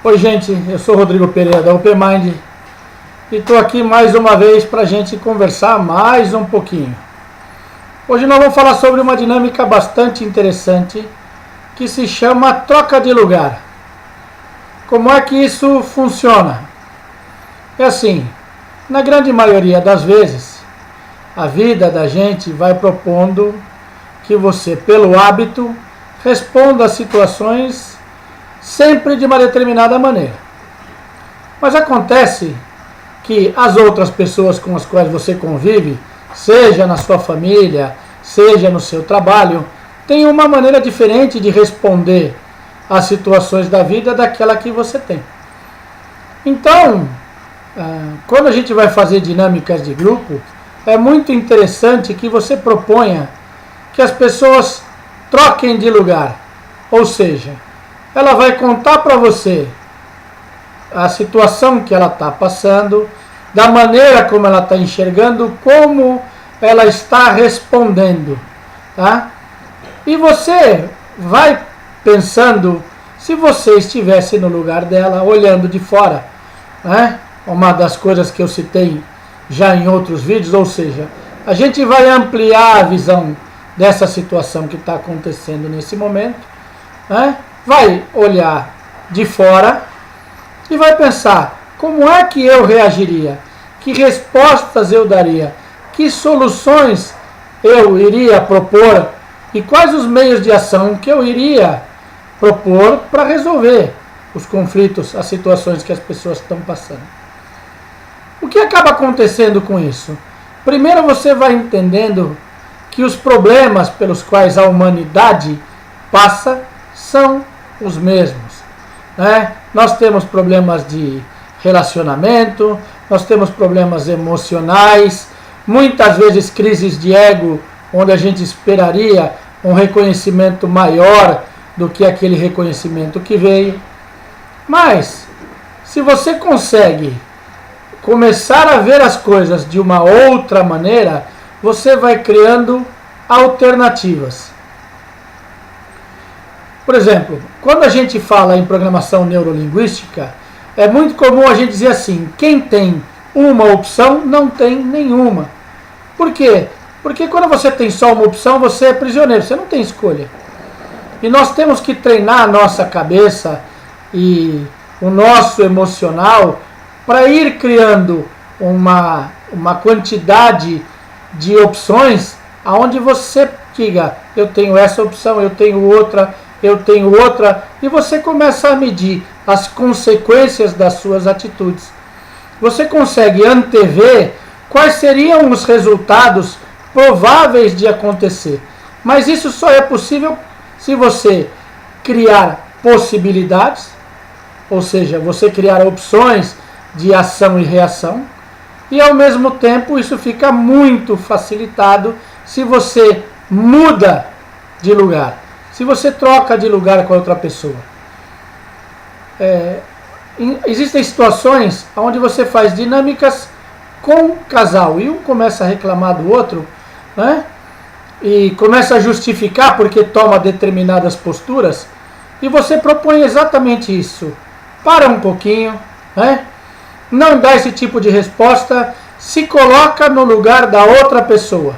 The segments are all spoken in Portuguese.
Oi gente, eu sou Rodrigo Pereira da UPMind e estou aqui mais uma vez para a gente conversar mais um pouquinho. Hoje nós vamos falar sobre uma dinâmica bastante interessante que se chama troca de lugar. Como é que isso funciona? É assim, na grande maioria das vezes, a vida da gente vai propondo que você, pelo hábito, responda a situações sempre de uma determinada maneira. Mas acontece que as outras pessoas com as quais você convive, seja na sua família, seja no seu trabalho, têm uma maneira diferente de responder às situações da vida daquela que você tem. Então, quando a gente vai fazer dinâmicas de grupo, é muito interessante que você proponha que as pessoas troquem de lugar. Ou seja, ela vai contar para você a situação que ela está passando, da maneira como ela está enxergando, como ela está respondendo. Tá? E você vai pensando, se você estivesse no lugar dela, olhando de fora, né? Uma das coisas que eu citei já em outros vídeos, ou seja, a gente vai ampliar a visão dessa situação que está acontecendo nesse momento, né? Vai olhar de fora e vai pensar, como é que eu reagiria? Que respostas eu daria? Que soluções eu iria propor? E quais os meios de ação que eu iria propor para resolver os conflitos, as situações que as pessoas estão passando? O que acaba acontecendo com isso? Primeiro você vai entendendo que os problemas pelos quais a humanidade passa são os mesmos. Né? Nós temos problemas de relacionamento, nós temos problemas emocionais, muitas vezes crises de ego, onde a gente esperaria um reconhecimento maior do que aquele reconhecimento que veio. Mas, se você consegue começar a ver as coisas de uma outra maneira, você vai criando alternativas. Por exemplo, quando a gente fala em programação neurolinguística, é muito comum a gente dizer assim, quem tem uma opção não tem nenhuma. Por quê? Porque quando você tem só uma opção, você é prisioneiro, você não tem escolha. E nós temos que treinar a nossa cabeça e o nosso emocional para ir criando uma quantidade de opções aonde você diga, eu tenho essa opção, eu tenho outra, e você começa a medir as consequências das suas atitudes. Você consegue antever quais seriam os resultados prováveis de acontecer. Mas isso só é possível se você criar possibilidades, ou seja, você criar opções de ação e reação, e ao mesmo tempo isso fica muito facilitado se você muda de lugar. Se você troca de lugar com a outra pessoa. Existem situações onde você faz dinâmicas com o casal e um começa a reclamar do outro, né? E começa a justificar porque toma determinadas posturas, e você propõe exatamente isso. Para um pouquinho, né? Não dá esse tipo de resposta, se coloca no lugar da outra pessoa.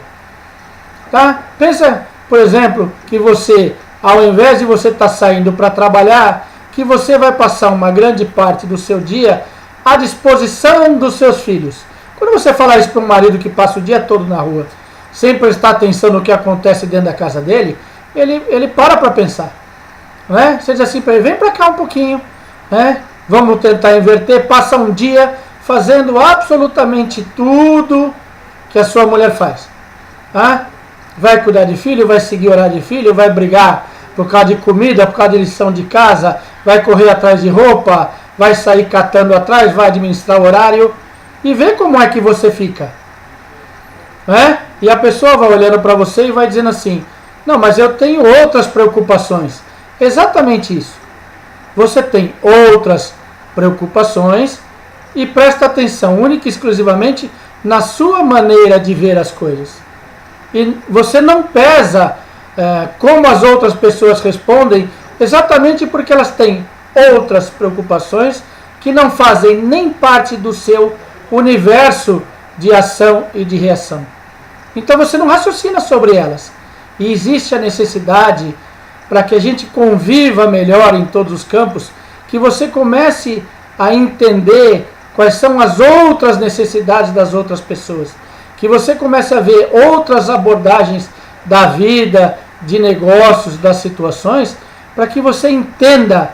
Tá? Pensa, por exemplo, que você, ao invés de você estar saindo para trabalhar, que você vai passar uma grande parte do seu dia à disposição dos seus filhos. Quando você falar isso para um marido que passa o dia todo na rua, sem prestar atenção no que acontece dentro da casa dele, ele para pensar. Né? Você diz assim para ele, vem para cá um pouquinho, né? Vamos tentar inverter, passa um dia fazendo absolutamente tudo que a sua mulher faz. Tá? Vai cuidar de filho, vai seguir horário de filho, vai brigar por causa de comida, por causa de lição de casa, vai correr atrás de roupa, vai sair catando atrás, vai administrar o horário, e vê como é que você fica. Né? E a pessoa vai olhando para você e vai dizendo assim, não, mas eu tenho outras preocupações. Exatamente isso. Você tem outras preocupações e presta atenção única e exclusivamente na sua maneira de ver as coisas. E você não pesa como as outras pessoas respondem, exatamente porque elas têm outras preocupações que não fazem nem parte do seu universo de ação e de reação. Então você não raciocina sobre elas. E existe a necessidade, para que a gente conviva melhor em todos os campos, que você comece a entender quais são as outras necessidades das outras pessoas. Que você comece a ver outras abordagens da vida, de negócios, das situações, para que você entenda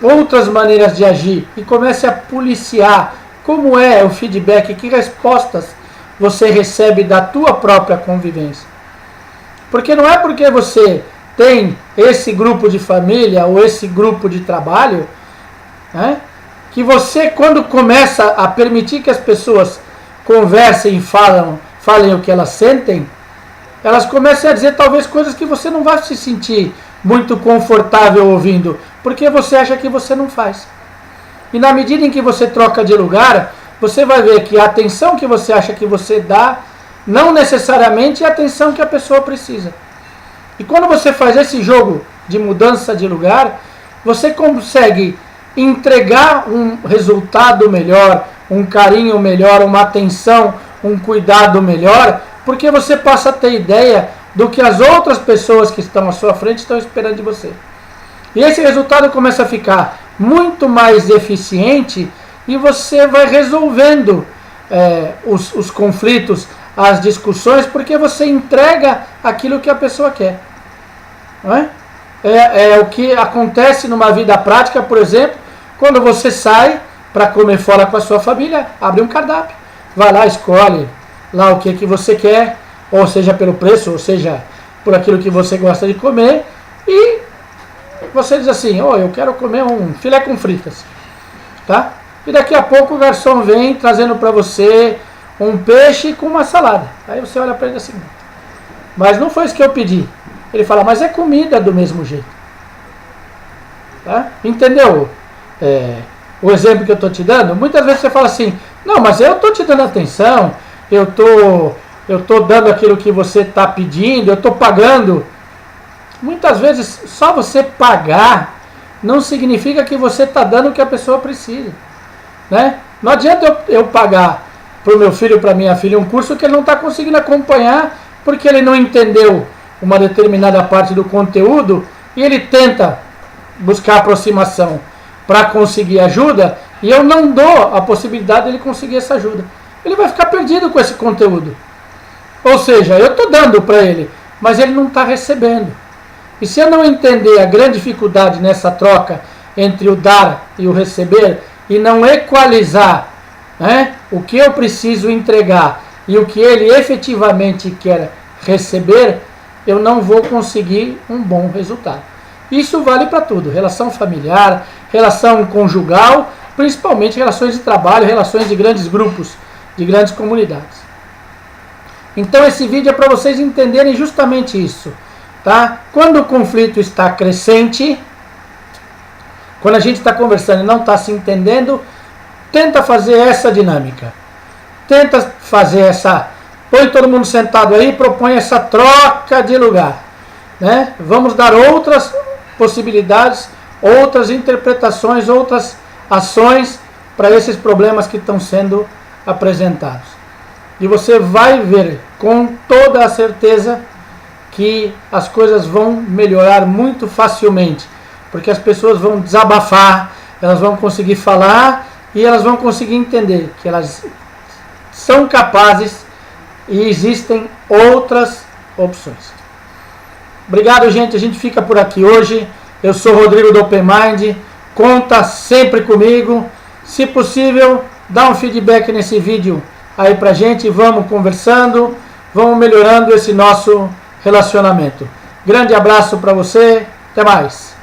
outras maneiras de agir e comece a policiar como é o feedback, que respostas você recebe da tua própria convivência. Porque não é porque você tem esse grupo de família ou esse grupo de trabalho, né, que você, quando começa a permitir que as pessoas conversem e falem o que elas sentem, elas começam a dizer talvez coisas que você não vai se sentir muito confortável ouvindo, porque você acha que você não faz. E na medida em que você troca de lugar, você vai ver que a atenção que você acha que você dá, não necessariamente é a atenção que a pessoa precisa. E quando você faz esse jogo de mudança de lugar, você consegue entregar um resultado melhor, um carinho melhor, uma atenção, um cuidado melhor, porque você passa a ter ideia do que as outras pessoas que estão à sua frente estão esperando de você. E esse resultado começa a ficar muito mais eficiente e você vai resolvendo os conflitos, as discussões, porque você entrega aquilo que a pessoa quer. Não é? É o que acontece numa vida prática, por exemplo, quando você sai para comer fora com a sua família, abre um cardápio, vai lá, escolhe lá o que você quer, ou seja pelo preço, ou seja por aquilo que você gosta de comer, e você diz assim, eu quero comer um filé com fritas, tá? E daqui a pouco o garçom vem trazendo para você um peixe com uma salada. Aí você olha para ele assim, mas não foi isso que eu pedi. Ele fala, mas é comida do mesmo jeito. Tá? Entendeu? O exemplo que eu estou te dando? Muitas vezes você fala assim, não, mas eu estou te dando atenção, eu estou dando aquilo que você está pedindo, eu estou pagando. Muitas vezes só você pagar não significa que você está dando o que a pessoa precisa. Né? Não adianta eu pagar para o meu filho, para minha filha, um curso que ele não está conseguindo acompanhar porque ele não entendeu uma determinada parte do conteúdo e ele tenta buscar aproximação para conseguir ajuda e eu não dou a possibilidade de ele conseguir essa ajuda. Ele vai ficar perdido com esse conteúdo. Ou seja, eu estou dando para ele, mas ele não está recebendo. E se eu não entender a grande dificuldade nessa troca entre o dar e o receber, e não equalizar, né, o que eu preciso entregar e o que ele efetivamente quer receber, eu não vou conseguir um bom resultado. Isso vale para tudo, relação familiar, relação conjugal, principalmente relações de trabalho, relações de grandes grupos, de grandes comunidades. Então esse vídeo é para vocês entenderem justamente isso. Tá? Quando o conflito está crescente, quando a gente está conversando e não está se entendendo, tenta fazer essa dinâmica. Tenta fazer essa... Põe todo mundo sentado aí, propõe essa troca de lugar. Né? Vamos dar outras possibilidades, outras interpretações, outras ações para esses problemas que estão sendo apresentados. E você vai ver com toda a certeza que as coisas vão melhorar muito facilmente, porque as pessoas vão desabafar, elas vão conseguir falar e elas vão conseguir entender que elas são capazes e existem outras opções. Obrigado, gente. A gente fica por aqui hoje. Eu sou o Rodrigo do Open Mind. Conta sempre comigo. Se possível, dá um feedback nesse vídeo aí pra gente. Vamos conversando, vamos melhorando esse nosso relacionamento. Grande abraço para você. Até mais.